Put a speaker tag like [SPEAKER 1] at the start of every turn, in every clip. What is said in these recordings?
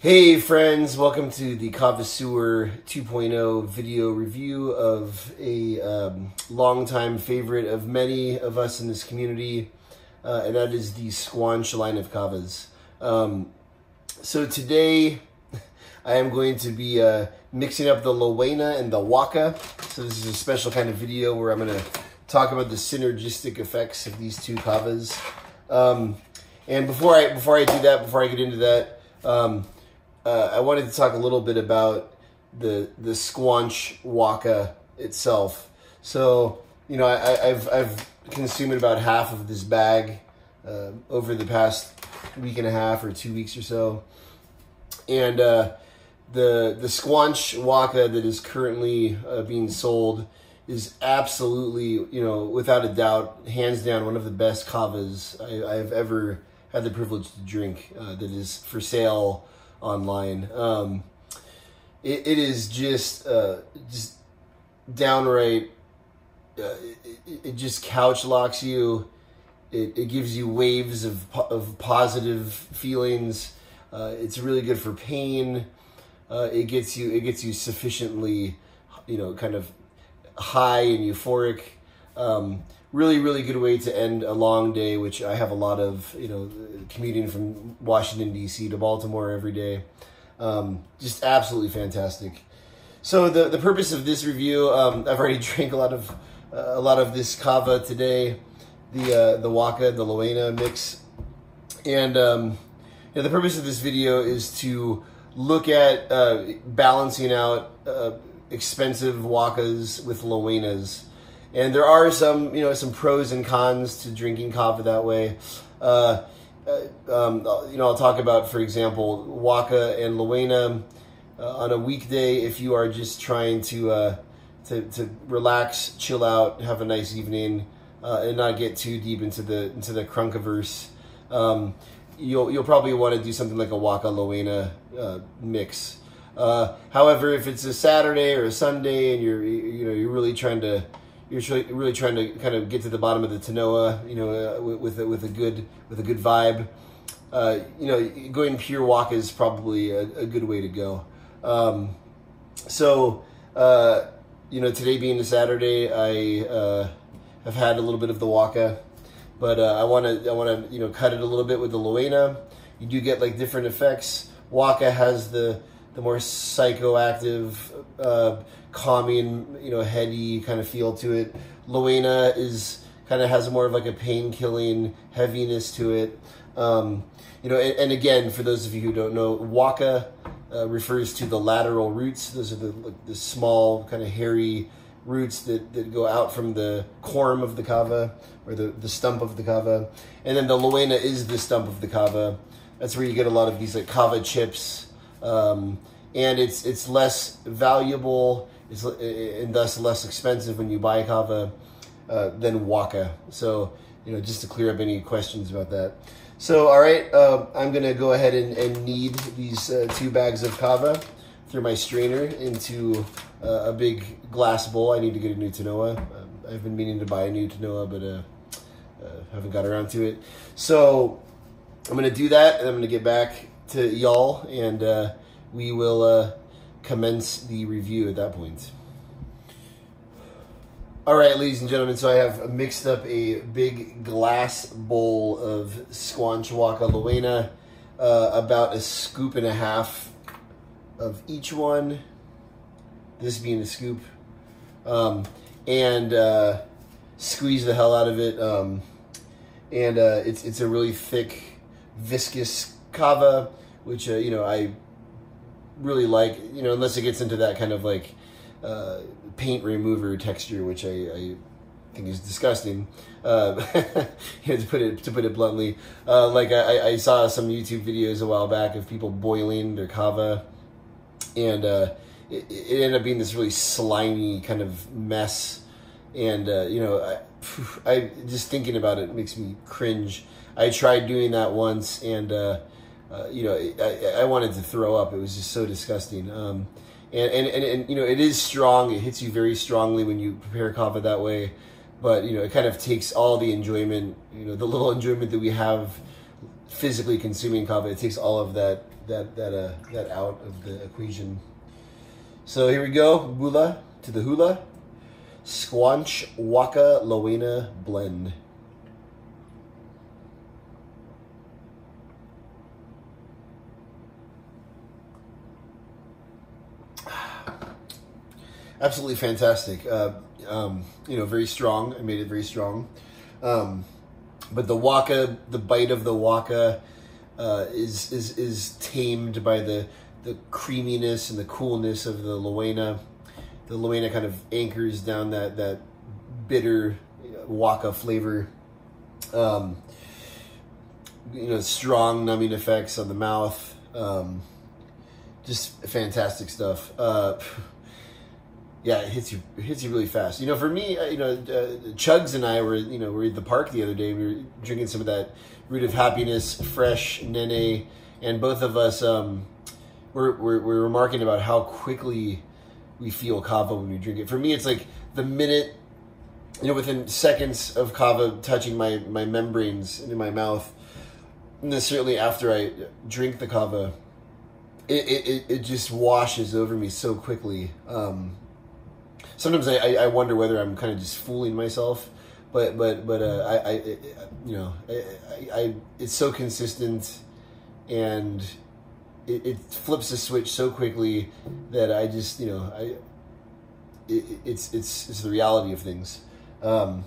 [SPEAKER 1] Hey friends, welcome to the Kavasseur 2.0 video review of a longtime favorite of many of us in this community, and that is the Squanch line of Kavas. So today I am going to be mixing up the Lawena and the Waka. So this is a special kind of video where I'm going to talk about the synergistic effects of these two Kavas. And before I do that, before I get into that, I wanted to talk a little bit about the Squanch Waka itself. So, you know, I've consumed about half of this bag over the past week and a half or 2 weeks or so. And the Squanch Waka that is currently being sold is absolutely, you know, without a doubt, hands down, one of the best Kavas I've ever had the privilege to drink that is for sale online. It is just downright, it just couch locks you. It gives you waves of positive feelings. It's really good for pain. It gets you sufficiently, you know, kind of high and euphoric. Really good way to end a long day, which I have a lot of, you know, commuting from Washington, D.C. to Baltimore every day. Just absolutely fantastic. So the purpose of this review, I've already drank a lot of this Kava today, the Waka, the Lawena mix. And you know, the purpose of this video is to look at balancing out expensive Wakas with Lawenas. And there are some, you know, some pros and cons to drinking Kava that way. You know, I'll talk about, for example, Waka and Lawena on a weekday. If you are just trying to relax, chill out, have a nice evening, and not get too deep into the crunkaverse, you'll probably want to do something like a Waka Lawena mix. However, if it's a Saturday or a Sunday and you're really trying to kind of get to the bottom of the Tanoa, you know, with a good vibe, you know, going pure Waka is probably a good way to go. So you know, today being a Saturday, I have had a little bit of the Waka, but I want to you know, cut it a little bit with the Lawena. You do get like different effects. Waka has the more psychoactive, calming, you know, heady kind of feel to it. Lawena kind of has more of like a pain-killing heaviness to it. You know, and again, for those of you who don't know, Waka refers to the lateral roots. Those are the small, kind of hairy roots that go out from the corm of the Kava, or the stump of the Kava. And then the Lawena is the stump of the Kava. That's where you get a lot of these like Kava chips. And it's less valuable, and thus less expensive when you buy Kava than Waka. So, you know, just to clear up any questions about that. So, all right, I'm going to go ahead and knead these 2 bags of Kava through my strainer into a big glass bowl. I need to get a new Tanoa. I've been meaning to buy a new Tanoa, but haven't got around to it. So I'm going to do that, and I'm going to get back to y'all, and we will commence the review at that point. All right, ladies and gentlemen, so I have mixed up a big glass bowl of Squanch Waka Lawena, about 1.5 scoops of each one, this being the scoop, and squeeze the hell out of it. And it's a really thick, viscous Kava, which, you know, I really like, you know, unless it gets into that kind of like paint remover texture, which I think is disgusting. You know, to put it bluntly. Like I saw some YouTube videos a while back of people boiling their Kava, and it ended up being this really slimy kind of mess. And you know, I just thinking about it makes me cringe. I tried doing that once, and you know, I wanted to throw up. It was just so disgusting. And you know, it is strong. It hits you very strongly when you prepare Kava that way. But, you know, it kind of takes all the enjoyment, you know, the little enjoyment that we have physically consuming kava. It takes all of that out of the equation. So here we go. Bula to the hula. Squanch Waka Lawena blend. Absolutely fantastic. Very strong. I made it very strong. But the Waka, the bite of the Waka, is tamed by the creaminess and the coolness of the Lawena. The Lawena kind of anchors down that bitter Waka flavor. Strong numbing effects on the mouth. Just fantastic stuff. Yeah, it hits you really fast. For me, Chugs and I were at the park the other day. We were drinking some of that Root of Happiness, fresh Nene, and both of us were remarking about how quickly we feel kava when we drink it. For me, it's like the minute, within seconds of kava touching my membranes into my mouth, and then certainly after I drink the kava, it just washes over me so quickly. Sometimes I wonder whether I'm kind of just fooling myself, but it's so consistent, and it flips the switch so quickly that I just it's the reality of things. All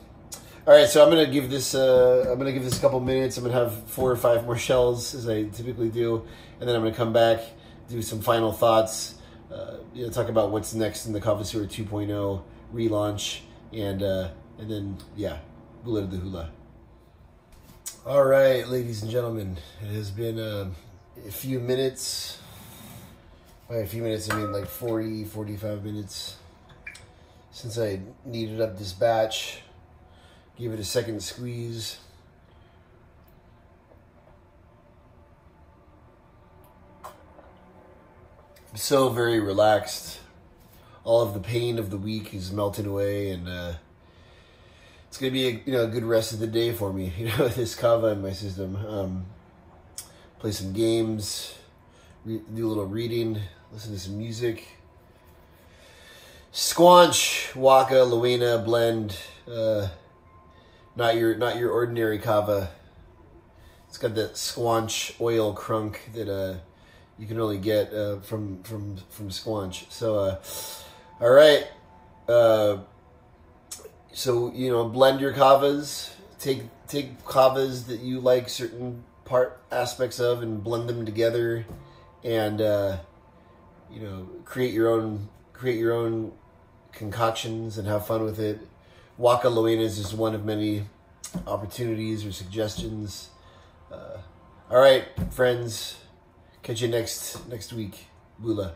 [SPEAKER 1] right, so I'm gonna give this a couple minutes. I'm gonna have 4 or 5 more shells as I typically do, and then I'm gonna come back, do some final thoughts. Talk about what's next in the Kavasseur 2.0 relaunch, and then Bula to the hula. All right, ladies and gentlemen, it has been a few minutes. By a few minutes, I mean like 40, 45 minutes since I kneaded up this batch. Give it a second squeeze. So very relaxed. All of the pain of the week is melting away, and it's gonna be a good rest of the day for me. This kava in my system. Play some games, do a little reading, listen to some music. Squanch Waka Lawena blend. Not your ordinary kava. It's got that Squanch oil crunk that you can only get from Squanch. So, all right. So blend your kavas. Take kavas that you like certain aspects of, and blend them together, and create your own concoctions and have fun with it. Waka Lawena is just one of many opportunities or suggestions. All right, friends. Catch you next week. Bula.